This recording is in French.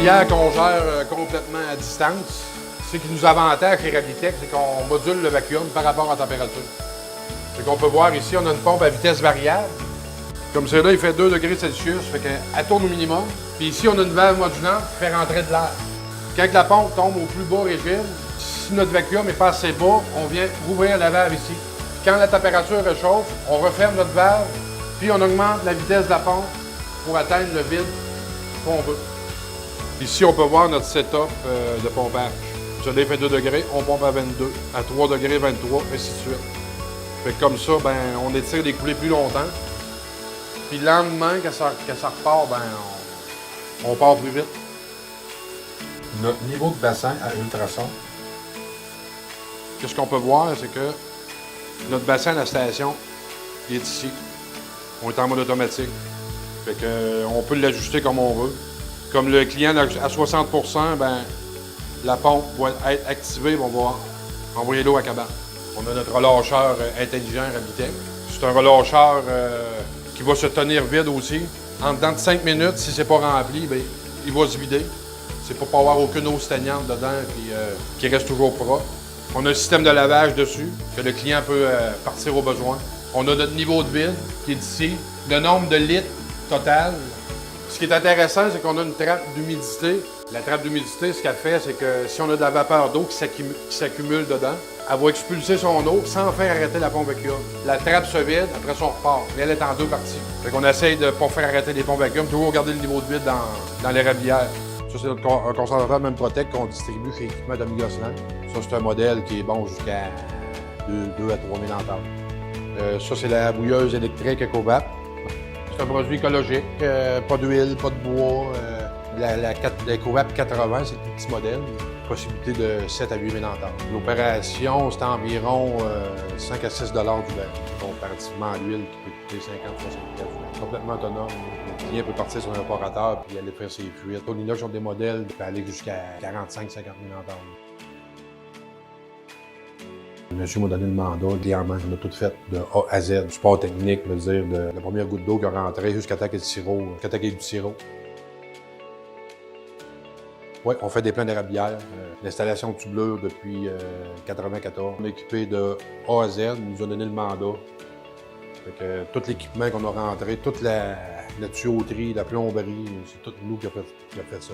bière qu'on gère complètement à distance. Ce qui nous avantage chez Rabitech, c'est qu'on module le vacuum par rapport à la température. C'est qu'on peut voir ici, on a une pompe à vitesse variable. Comme celle-là, il fait 2 degrés Celsius, fait qu'elle tourne au minimum. Puis ici, on a une valve modulante qui fait rentrer de l'air. Quand la pompe tombe au plus bas régime, si notre vacuum est pas assez bas, on vient rouvrir la valve ici. Quand la température réchauffe, on referme notre valve, puis on augmente la vitesse de la pompe pour atteindre le vide qu'on veut. Ici, on peut voir notre setup de pompage. Celui-là fait 2 degrés, on pompe à 22, à 3 degrés, 23, et ainsi de suite. Fait que comme ça, ben, on étire les coulées plus longtemps. Puis le lendemain, quand ça repart, ben, on part plus vite. Notre niveau de bassin à ultrasons. Qu'est-ce qu'on peut voir, c'est que notre bassin à la station, il est ici. On est en mode automatique. Fait que, on peut l'ajuster comme on veut. Comme le client à 60 ben, la pompe va être activée, on va envoyer l'eau à cabane. On a notre relâcheur intelligent Rabitech. C'est un relâcheur qui va se tenir vide aussi. En dedans de 5 minutes, si c'est pas rempli, bien, il va se vider. C'est pour pas avoir aucune eau stagnante dedans et qui reste toujours propre. On a un système de lavage dessus que le client peut partir au besoin. On a notre niveau de vide qui est ici. Le nombre de litres total. Ce qui est intéressant, c'est qu'on a une trappe d'humidité. La trappe d'humidité, ce qu'elle fait, c'est que si on a de la vapeur d'eau qui s'accumule dedans, elle va expulser son eau sans faire arrêter la pompe vacuum. La trappe se vide, après ça, on repart. Mais elle est en 2 parties. Fait qu'on essaye de ne pas faire arrêter les pompes vacuum, toujours garder le niveau de vide dans les rabières. Ça, c'est un concentrateur Memprotec qu'on distribue chez Équipement d'Amiga Slam. Ça, c'est un modèle qui est bon jusqu'à 2 à 3 000 ampères. Ça, c'est la bouilleuse électrique EcoVap. C'est un produit écologique, pas d'huile, pas de bois. La EcoVap 80, c'est le plus petit modèle. Possibilité de 7 à 8 000 ampères. L'opération, c'est environ 5 à 6 $ du verre, comparativement à l'huile qui peut coûter 50-60 $. Complètement autonome. Le client peut partir sur un réparateur et aller faire ses fuites. Au Inox, ont des modèles qui peuvent aller jusqu'à 45-50 000 ampères. Le monsieur m'a donné le mandat, clairement, on a tout fait de A à Z, du support technique, je veux dire, de la première goutte d'eau qui est rentrée jusqu'à temps qu'il y ait du sirop. Oui, on fait des plans d'érablière. L'installation de tublure depuis 1994. On est équipé de A à Z, il nous a donné le mandat. Fait que, tout l'équipement qu'on a rentré, toute la tuyauterie, la plomberie, c'est tout nous qui a fait ça.